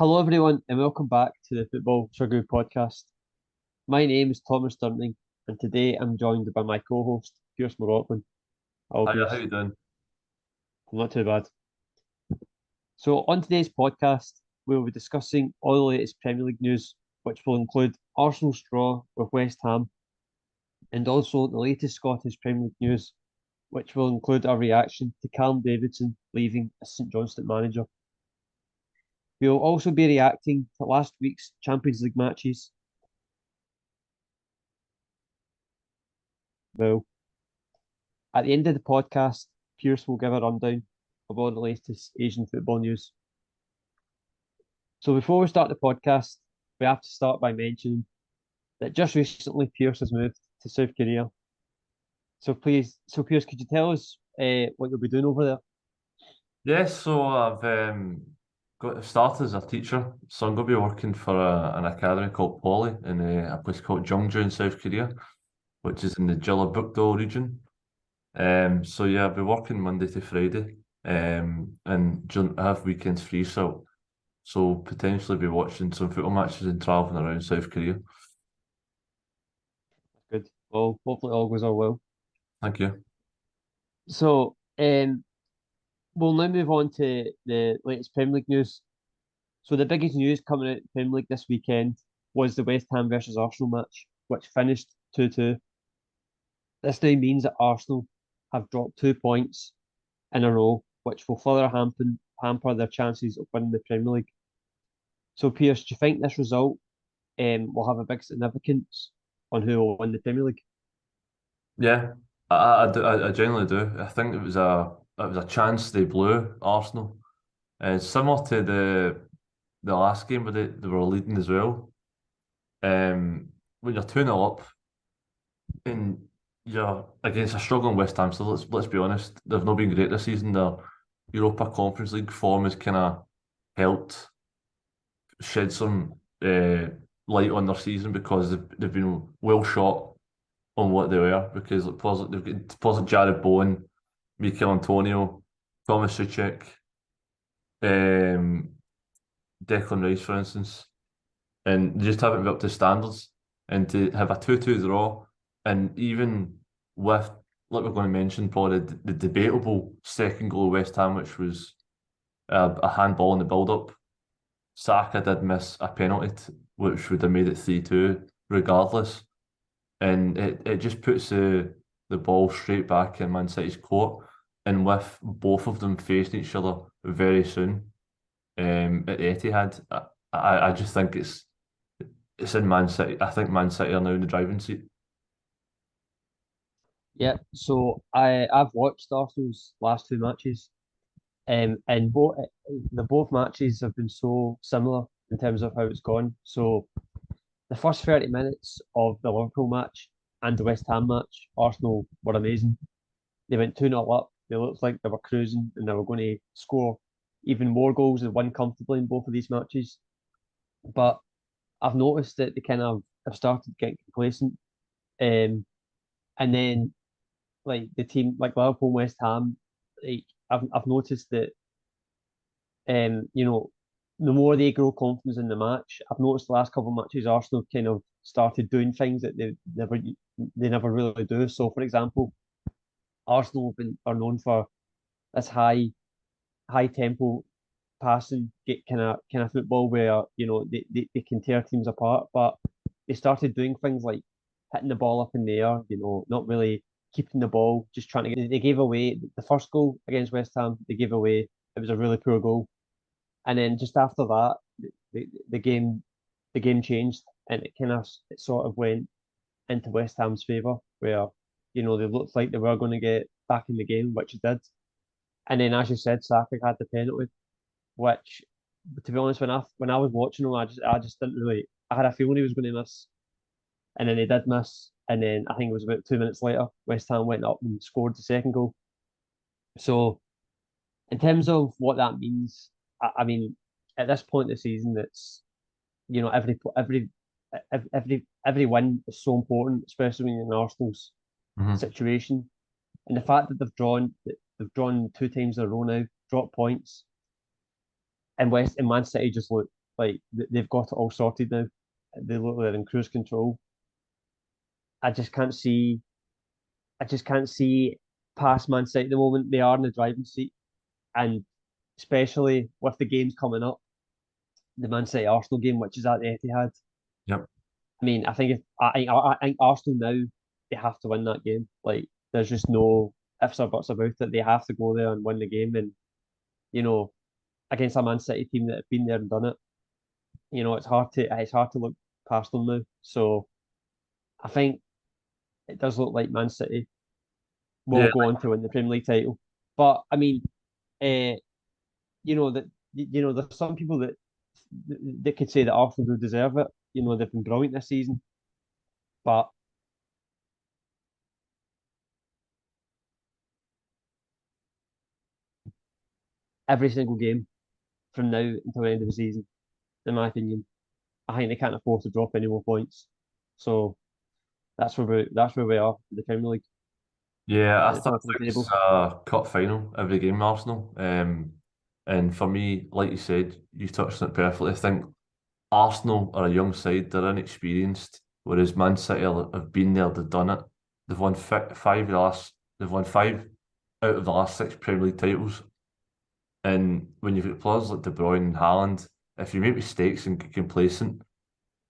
Hello, everyone, and welcome back to the Football Chuggu Podcast. My name is Thomas Durning, and today I'm joined by my co-host, Pearse McLaughlin. Hello, Hiya, how Pearse. you doing? Not too bad. So, on today's podcast, we will be discussing all the latest Premier League news, which will include Arsenal's draw with West Ham, and also the latest Scottish Premier League news, which will include our reaction to Callum Davidson leaving as St Johnstone manager. We will also be reacting to last week's Champions League matches. Well, at the end of the podcast, Pearse will give a rundown of all the latest Asian football news. So before we start the podcast, we have to start by mentioning that just recently Pearse has moved to South Korea. So Pearse, could you tell us what you'll be doing over there? Yes, so I've got started as a teacher, so I'm going to be working for an academy called Poly in a place called Jeongju in South Korea, which is in the Jeollabuk-do region. So yeah, I'll be working Monday to Friday, and I have weekends free, so potentially be watching some football matches and traveling around South Korea. Good. Well, hopefully all goes all well. Thank you. So we'll now move on to the latest Premier League news. So the biggest news coming out of the Premier League this weekend was the West Ham versus Arsenal match, which finished 2-2. This now means that Arsenal have dropped 2 points in a row, which will further hamper their chances of winning the Premier League. So, Pearse, do you think this result will have a big significance on who will win the Premier League? Yeah, I genuinely do. I think it was a chance they blew Arsenal. Similar to the last game where they were leading as well. When you're 2-0 up and you're against a struggling West Ham, so let's be honest, they've not been great this season. Their Europa Conference League form has kind of helped shed some light on their season because they've been well shot on what they were because they've got players like Jared Bowen, Mikel Antonio, Thomas Suchek, um, Declan Rice, for instance, and they just haven't been up to standards. And to have a 2-2 draw, and even with, like we're going to mention, probably the debatable second goal of West Ham, which was a handball in the build-up, Saka did miss a penalty, which would have made it 3-2 regardless. And it just puts the ball straight back in Man City's court. And with both of them facing each other very soon at Etihad, I just think it's in Man City. I think Man City are now in the driving seat. Yeah, so I've watched Arsenal's last two matches, and both matches have been so similar in terms of how it's gone. So the first 30 minutes of the Liverpool match and the West Ham match, Arsenal were amazing. They went 2-0 up. They looked like they were cruising and they were going to score even more goals and win comfortably in both of these matches. But I've noticed that they kind of have started getting complacent. Um, and then like the team like Liverpool and West Ham, like I've noticed that the more they grow confidence in the match, I've noticed the last couple of matches Arsenal kind of started doing things that they never really do. So for example, Arsenal are known for this high tempo passing get kind of football where they can tear teams apart, but they started doing things like hitting the ball up in the air, not really keeping the ball, just trying to get. They gave away the first goal against West Ham. They gave away. It was a really poor goal, and then just after that, the game changed, and it sort of went into West Ham's favour, where they looked like they were going to get back in the game, which it did. And then, as you said, Saka had the penalty, which, to be honest, when I was watching him, I just didn't really. I had a feeling he was going to miss, and then he did miss, and then I think it was about 2 minutes later, West Ham went up and scored the second goal. So, in terms of what that means, I mean, at this point in the season, it's every win is so important, especially when you're in Arsenal's Mhm. situation, and the fact that they've drawn 2 times in a row now, dropped points, and Man City just look Like they've got it all sorted now. They look like they're in cruise control. I just can't see. I just can't see past Man City at the moment. They are in the driving seat, and especially with the games coming up, the Man City Arsenal game, which is at the Etihad. Yep. I mean, I think if I think Arsenal now they have to win that game. Like, there's just no ifs or buts about it. They have to go there and win the game, and you know, against a Man City team that have been there and done it. It's hard to look past them now. So I think it does look like Man City will Yeah, go on to win the Premier League title. But I mean, uh, there's some people that could say that Arsenal do deserve it. They've been brilliant this season, but every single game from now until the end of the season, in my opinion, I think they can't afford to drop any more points. So that's where we are in the Premier League yeah, I at the think top of the it's table. a cup final every game, Arsenal. And for me, like you said, you touched on it perfectly. I think Arsenal are a young side; they're inexperienced, whereas Man City have been there, they've done it. They've won They've won five out of the last six Premier League titles. And when you've got players like De Bruyne and Haaland, if you make mistakes and get complacent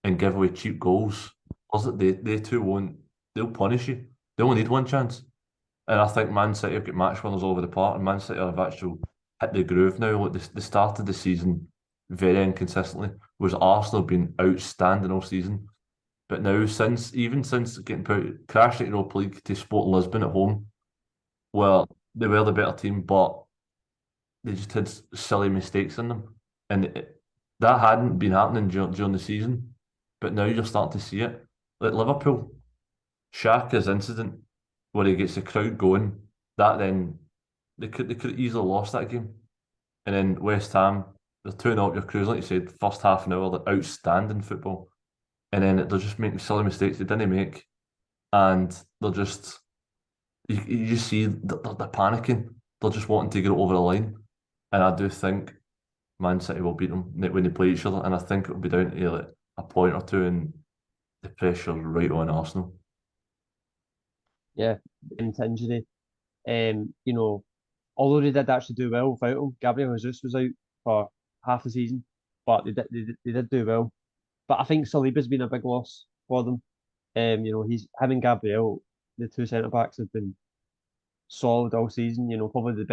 and give away cheap goals, players that they too won't. They'll punish you. They only need one chance. And I think Man City have got match winners all over the park, and Man City have actually hit the groove now. Like they started the season very inconsistently, whereas Arsenal have been outstanding all season. But now, since getting crashed at Europa League to Sporting Lisbon at home, well, they were the better team, but they just had silly mistakes in them, and that hadn't been happening during the season. But now you're starting to see it. Like Liverpool, Xhaka's incident where he gets the crowd going, that then they could have easily lost that game. And then West Ham, they're 2-0 up your cruise, like you said, first half an hour, they're outstanding football. And then they're just making silly mistakes they didn't make. And they're just, you just see they're panicking. They're just wanting to get it over the line. And I do think Man City will beat them when they play each other. And I think it'll be down to like a point or two, and the pressure's right on Arsenal. Yeah, into injury. You know, although they did actually do well without him, Gabriel Jesus was out for half the season, but they did do well. But I think Saliba's been a big loss for them. He's him and Gabriel, the two centre backs, have been solid all season. Probably the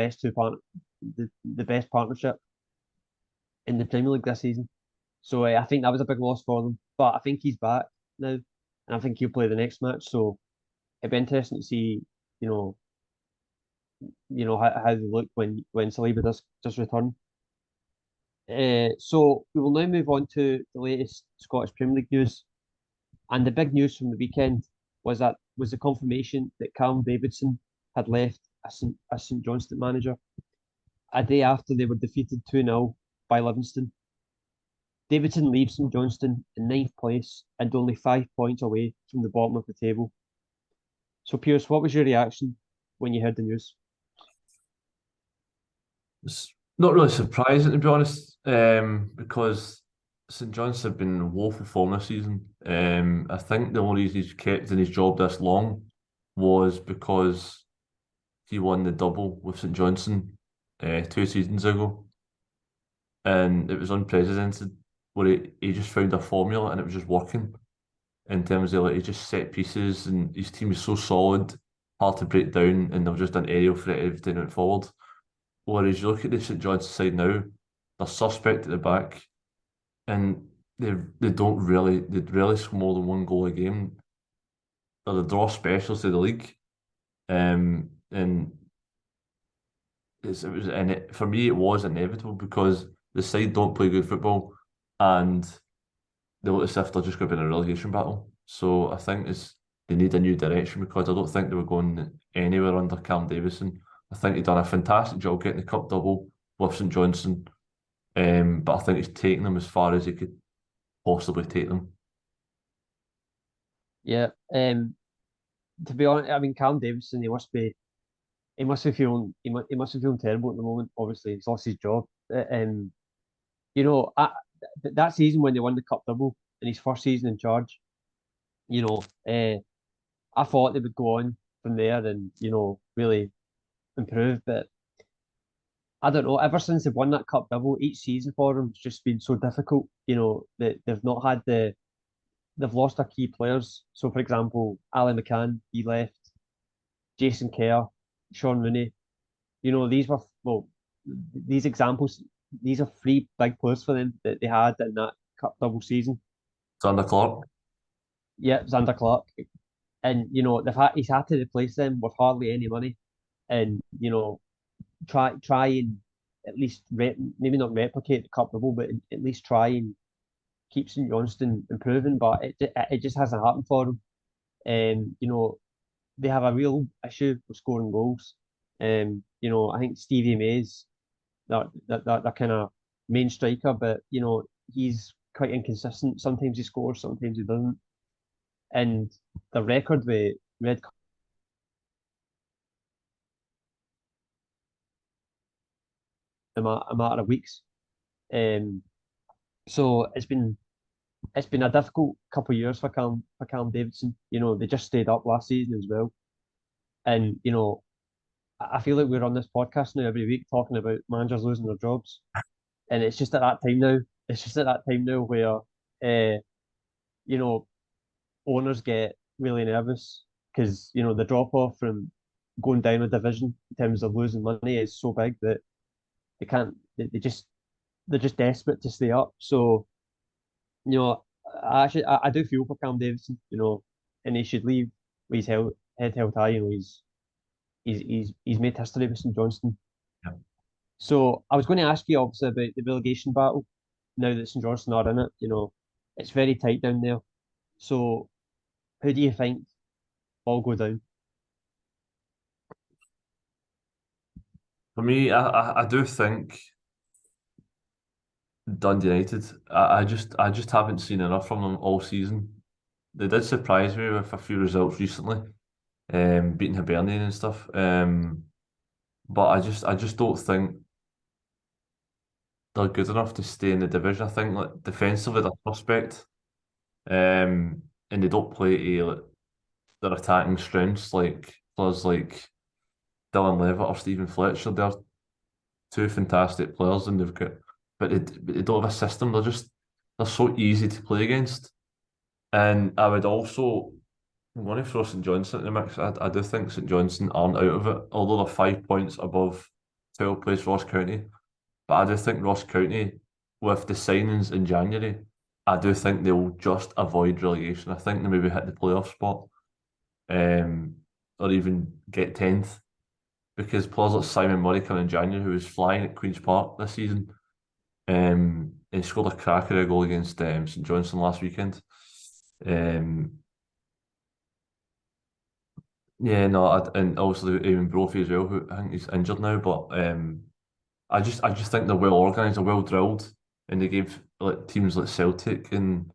best partnership in the Premier League this season. So I think that was a big loss for them. But I think he's back now, and I think he'll play the next match. So it'd be interesting to see, you know, how they look when Saliba does return. So we will now move on to the latest Scottish Premier League news. And the big news from the weekend was the confirmation that Callum Davidson had left as St Johnstone manager a day after they were defeated 2-0 by Livingston. Davidson leaves St Johnstone in ninth place and only 5 points away from the bottom of the table. So, Pearse, what was your reaction when you heard the news? It's not really surprising, to be honest, because St John's have been in woeful form this season. I think the only reason he's kept in his job this long was because he won the double with St Johnstone 2 seasons ago, and it was unprecedented. Where he just found a formula and it was just working in terms of like he just set pieces, and his team is so solid, hard to break down, and they've just done aerial threat everything went forward. Whereas you look at the St John's side now, they're suspect at the back, and they rarely score more than one goal a game. They're the draw specialists of the league, and for me it was inevitable because the side don't play good football, and they look as if they're just going to be in a relegation battle. So I think they need a new direction because I don't think they were going anywhere under Callum Davidson. I think he'd done a fantastic job getting the cup double with St Johnstone, but I think he's taken them as far as he could possibly take them. Yeah. To be honest, I mean, Callum Davidson, he must be feeling terrible at the moment. Obviously, he's lost his job. You know, I that season when they won the cup double in his first season in charge, you know, I thought they would go on from there and really improve, but I don't know. Ever since they've won that cup double, each season for them has just been so difficult. That they've not had they've lost their key players. So, for example, Ali McCann, he left. Jason Kerr, Sean Rooney. These were these examples. These are three big players for them that they had in that cup double season. Sander Clark. Yeah, Xander Clark, and he's had to replace them with hardly any money, and try and at least maybe not replicate the cup double, but at least try and keep St Johnstone improving. But it just hasn't happened for them. They have a real issue with scoring goals. I think Stevie May's that kind of main striker, but he's quite inconsistent. Sometimes he scores, sometimes he doesn't. And the record with red a matter of weeks. So it's been a difficult couple of years for Callum Davidson. They just stayed up last season as well. And I feel like we're on this podcast now every week talking about managers losing their jobs. And it's just at that time now. It's just at that time now where you know, owners get really nervous because the drop off from going down a division in terms of losing money is so big that they can't. They're just desperate to stay up. So I do feel for Cam Davidson. And he should leave with his head held high. He's made history with St Johnstone. Yeah. So I was going to ask you obviously about the relegation battle. Now that St Johnstone are in it, it's very tight down there. So who do you think will go down? For me, I do think Dundee United. I just haven't seen enough from them all season. They did surprise me with a few results recently, beating Hibernian and stuff. But I just don't think they're good enough to stay in the division. I think like defensively they're suspect, and they don't play to like, their attacking strengths like players like Dylan Levitt or Stephen Fletcher. They're two fantastic players, and but they don't have a system. They're so easy to play against. And I would also I'm going to throw St Johnstone in the mix. I do think St Johnstone aren't out of it, although they're 5 points above 12th place Ross County. But I do think Ross County, with the signings in January, I do think they'll just avoid relegation. I think they maybe hit the playoff spot, um, or even get 10th, because players like Simon Murray coming in January, who was flying at Queen's Park this season, and scored a cracker a goal against St Johnstone last weekend. Um, yeah, no, and obviously even Brophy as well, who I think he's injured now, but I just think they're well organised, they're well drilled, and they gave like teams like Celtic and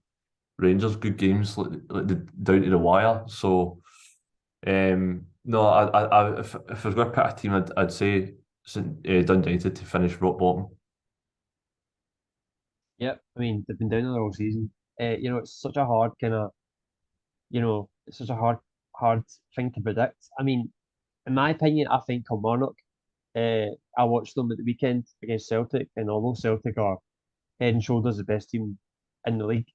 Rangers good games down to the wire. So no, if I was going to pick a team, I'd say Dundee United to finish rock bottom. Yep, I mean they've been down there all season. It's such a hard kind of it's such a hard thing to predict. I mean, in my opinion, I think Kilmarnock. I watched them at the weekend against Celtic, and although Celtic are head and shoulders the best team in the league,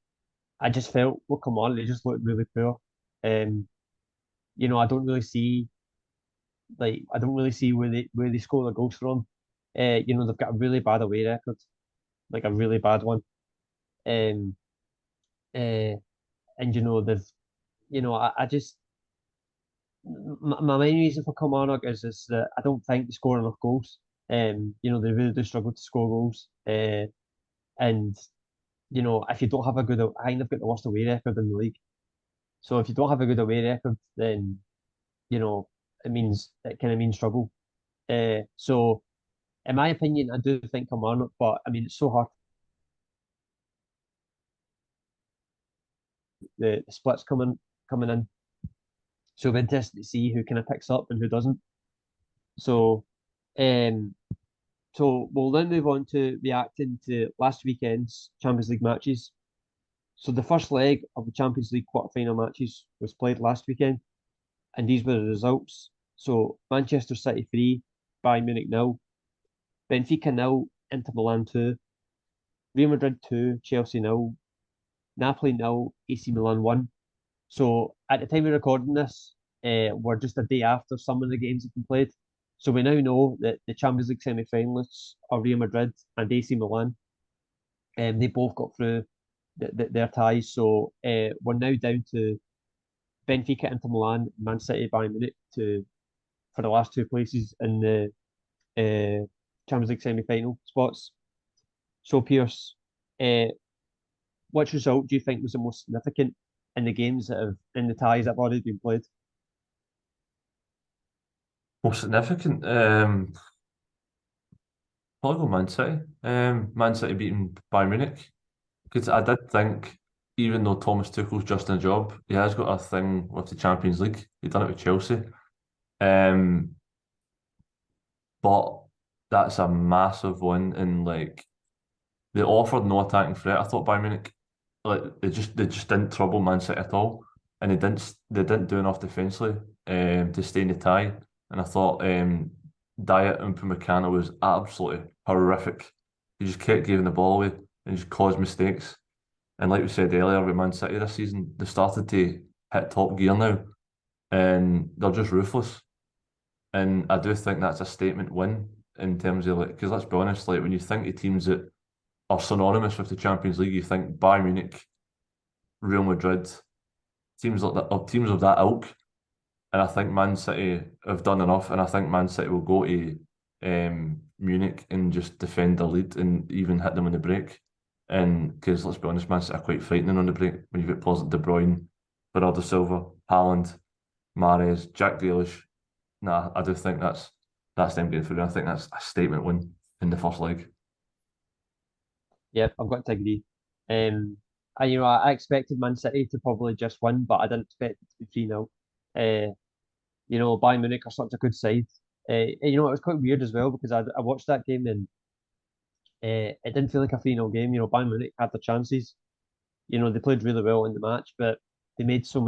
I just felt with Kilmarnock they just looked really poor. Um, I don't really see where they score their goals from. They've got a really bad away record, like a really bad one. Um, uh, and they've I just my main reason for Kilmarnock is that I don't think they score enough goals. They really do struggle to score goals. And if you don't have a good, I think they've got the worst away record in the league. So if you don't have a good away record, then it kind of means trouble. So in my opinion, I do think Kilmarnock, but I mean it's so hard. The splits coming in. So it'll be interesting to see who kind of picks up and who doesn't. So, um, So we'll then move on to reacting to last weekend's Champions League matches. So the first leg of the Champions League quarter-final matches was played last weekend, and these were the results. So Manchester City 3, Bayern Munich 0, Benfica 0, Inter Milan 2, Real Madrid 2, Chelsea 0, Napoli 0, AC Milan 1. So at the time of recording this, we're just a day after some of the games have been played. So we now know that the Champions League semi-finalists are Real Madrid and AC Milan. They both got through their ties. So we're now down to Benfica, Inter Milan, Man City, Bayern Munich for the last two places in the Champions League semi-final spots. So Pearse, uh, which result do you think was the most significant in the games that have in the ties that have already been played? Most significant, probably go Man City. Man City beating Bayern Munich. Because I did think, even though Thomas Tuchel's just in a job, he has got a thing with the Champions League. He done it with Chelsea. Um, but that's a massive win, and like they offered no attacking threat. I thought Bayern Munich, like they just didn't trouble Man City at all, and they didn't do enough defensively to stay in the tie. And I thought Diet and Upamecano was absolutely horrific. He just kept giving the ball away and just caused mistakes. And like we said earlier with Man City this season, they started to hit top gear now, and they're just ruthless. And I do think that's a statement win in terms of like, because let's be honest, like when you think of teams that are synonymous with the Champions League, you think Bayern Munich, Real Madrid, teams like that, or teams of that ilk. And I think Man City have done enough, and I think Man City will go to Munich and just defend the lead and even hit them on the break. And because let's be honest, Man City are quite frightening on the break when you've got players like De Bruyne, Bernardo Silva, Haaland, Mahrez, Jack Grealish. Nah, I do think that's them going through. I think that's a statement win in the first leg. Yeah, I've got to agree. I expected Man City to probably just win, but I didn't expect it to be 3-0. Bayern Munich are such a good side. And, it was quite weird as well because I watched that game and it didn't feel like a 3-0 game. Bayern Munich had their chances. They played really well in the match, but they made some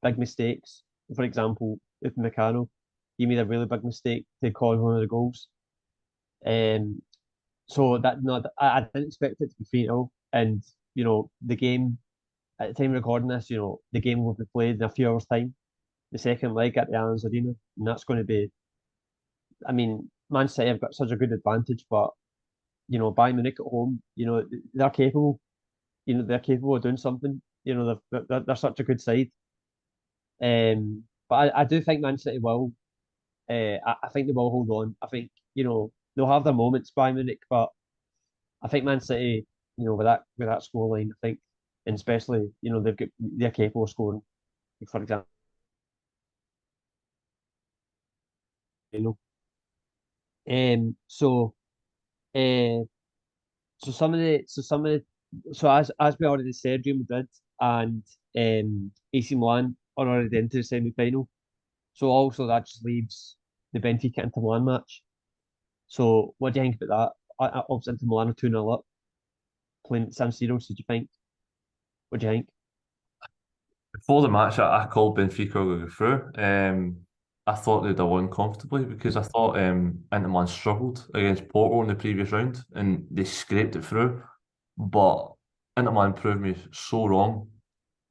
big mistakes. For example, Upamecano, he made a really big mistake to cause one of the goals. So that no, I didn't expect it to be 3-0. And the game at the time of recording this, the game will be played in a few hours' time. The second leg at the Allianz Arena, and that's going to be. I mean, Man City have got such a good advantage, but Bayern Munich at home, they're capable. They're capable of doing something. They're such a good side. But I do think Man City will. I think they will hold on. I think they'll have their moments, Bayern Munich, but I think Man City, with that scoreline, I think, and especially they're capable of scoring. For example, you know. So uh, so as we already said, Real Madrid and AC Milan are already into the semi-final. So also that just leaves the Benfica Inter Milan match. So what do you think about that? Obviously Inter Milan are 2-0 up, playing at San Siro. So do you think? What do you think? Before the match, I called Benfica to go through. I thought they'd have won comfortably because I thought Inter Milan struggled against Porto in the previous round and they scraped it through. But Inter Milan proved me so wrong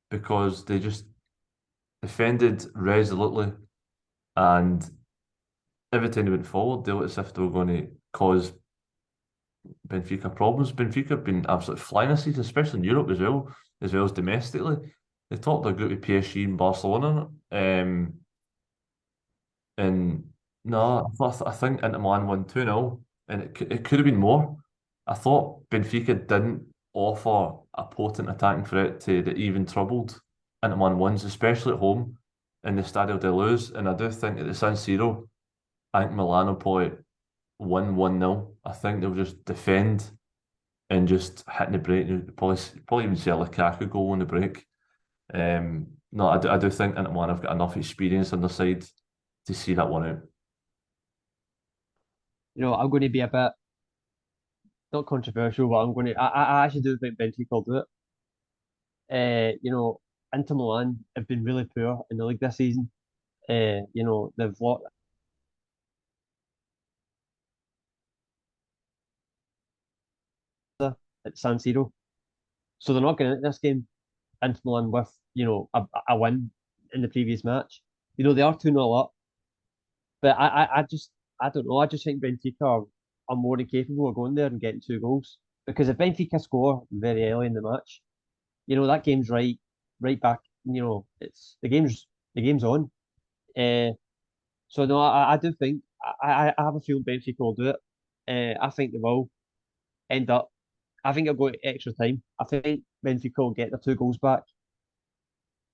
because they just defended resolutely, and every time they went forward, they looked as if they were going to cause Benfica problems. Benfica have been absolutely flying this season, especially in Europe as well as domestically. They topped their group with PSG and Barcelona. And no, I think Inter Milan won 2-0, and it could have been more. I thought Benfica didn't offer a potent attacking threat to the even troubled Inter Milan ones, especially at home in the Stadio de Luz. And I do think at the San Siro, I think Milan will probably win 1-0. I think they'll just defend and just hit the break. You'll probably even see a Lukaku goal on the break. No, I do think Inter Milan have got enough experience on their side to see that one out. I'm going to be a bit not controversial, but I actually do think Benfica will do it. Inter Milan have been really poor in the league this season. They've lost at San Siro, so they're not going into this game. Inter Milan with a win in the previous match. They are 2-0 up, but I don't know. I just think Benfica are more than capable of going there and getting 2 goals, because if Benfica score very early in the match, that game's right back. It's the game's on. Uh, so no, I do think I have a feeling Benfica will do it. I think they will end up. I think it'll go to extra time. I think Benfica will get their 2 goals back,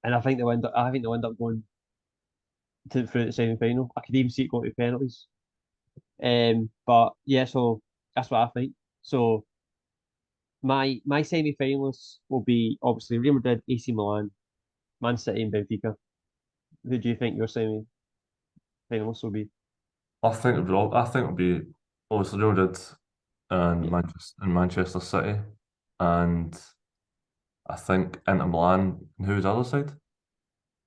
and I think they'll end up. I think they'll end up going through the semi final. I could even see it going to penalties. But yeah, so that's what I think. So my semi finalists will be obviously Real Madrid, AC Milan, Man City, and Benfica. Who do you think your semi finalists will be? I think it'll be obviously Real Madrid and Yeah, Manchester City, and I think Inter Milan. And who's the other side?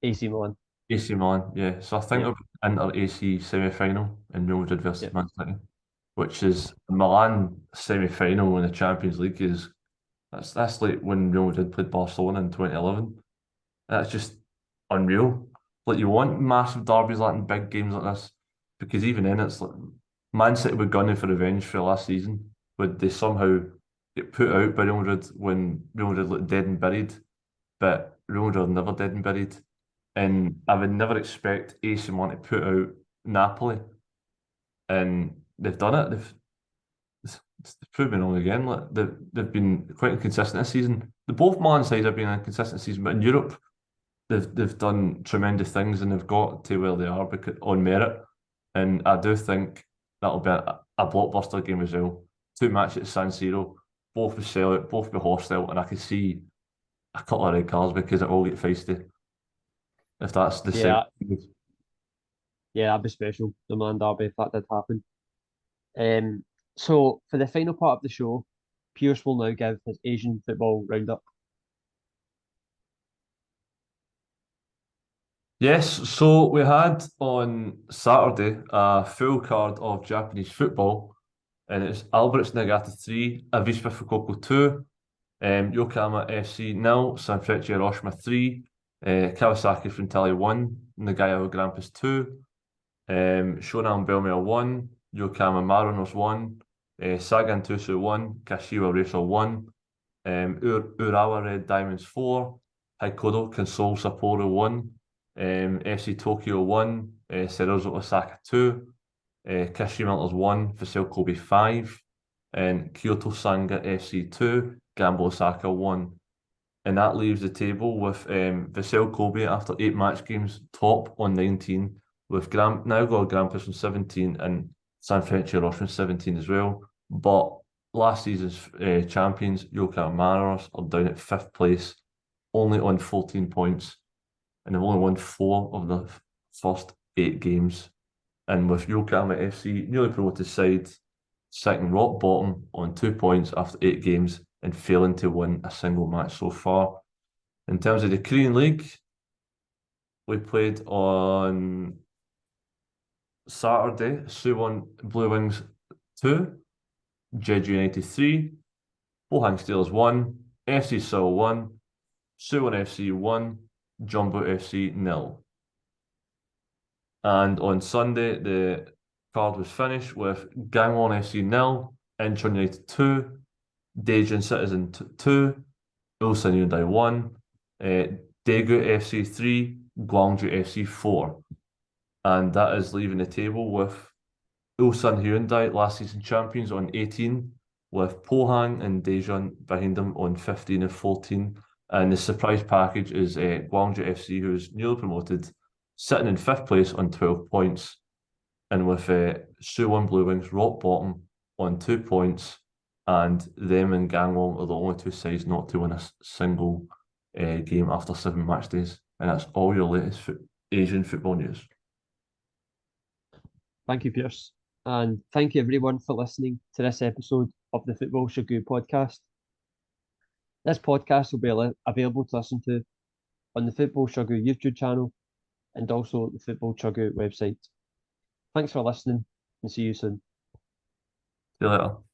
AC Milan. AC Milan. Yeah. So I think Yeah, it'll be Inter AC semi final in Real Madrid yeah, versus Man City, which is Milan semi final in the Champions League is that's like when Real Madrid played Barcelona in 2011. That's just unreal. Like you want massive derbies like in big games like this, because even then it's like Man City were gunning for revenge for last season. Would they somehow get put out by Real Madrid when Real Madrid looked dead and buried? But Real Madrid are never dead and buried. And I would never expect AC Milan to put out Napoli. And they've done it. It's proven wrong again. Like they've been quite inconsistent this season. The both Man sides have been a consistent season, but in Europe they've done tremendous things and they've got to where they are because on merit. And I do think that'll be a blockbuster game as well. 2 matches at San Siro, both with sellout, both with hostile, and I can see a couple of red cards because it all get feisty if that's the same. yeah, yeah. That'd be special. The Man Derby, if that did happen. Um, so for the final part of the show, Pearse will now give his Asian football roundup. Yes, so we had on Saturday a full card of Japanese football, and it's Alberts Nagata 3, Avispa Fukuoka 2, Yokohama FC 0, Sanfrecce Hiroshima 3, Kawasaki Frontale 1, Nagaya Grampus 2, Shonan Belmare 1, Yokohama Marinos 1, Sagan Tusu 1, Kashiwa Racel 1, Urawa Red Diamonds 4, Haikodo Console Sapporo 1, FC Tokyo 1, Cerezo Osaka 2, Kashima Antlers 1, Vissel Kobe 5, and Kyoto Sanga FC 2, Gambo Osaka 1. And that leaves the table with Vissel Kobe after 8 match games top on 19, with now got Grampus on 17 and Sanfrecce Hiroshima 17 as well. But last season's champions, Yokohama Marinos, are down at 5th place, only on 14 points, and they've only won 4 of the first 8 games. And with Yokohama FC, newly promoted side, sitting rock bottom on 2 points after 8 games and failing to win a single match so far. In terms of the Korean League, we played on Saturday, Suwon Blue Wings 2, Jeju United 3, Pohang Steelers 1, FC Seoul 1, Suwon FC 1, Jumbo FC 0. And on Sunday, the card was finished with Gangwon FC 0, Incheon United 2, Daejeon Citizen 2, Ulsan Hyundai 1, Daegu FC 3, Gwangju FC 4. And that is leaving the table with Ulsan Hyundai, last season champions, on 18, with Pohang and Daejeon behind them on 15 and 14. And the surprise package is Gwangju FC, who is newly promoted, sitting in 5th place on 12 points. And with Suwon Blue Wings rock bottom on 2 points, and them and Gangwon are the only 2 sides not to win a single game after 7 match days. And that's all your latest Asian football news. Thank you, Pearse. And thank you everyone for listening to this episode of the Football Chuggu Podcast. This podcast will be available to listen to on the Football Chuggu YouTube channel and also the Football Chuggu website. Thanks for listening and see you soon. See you later.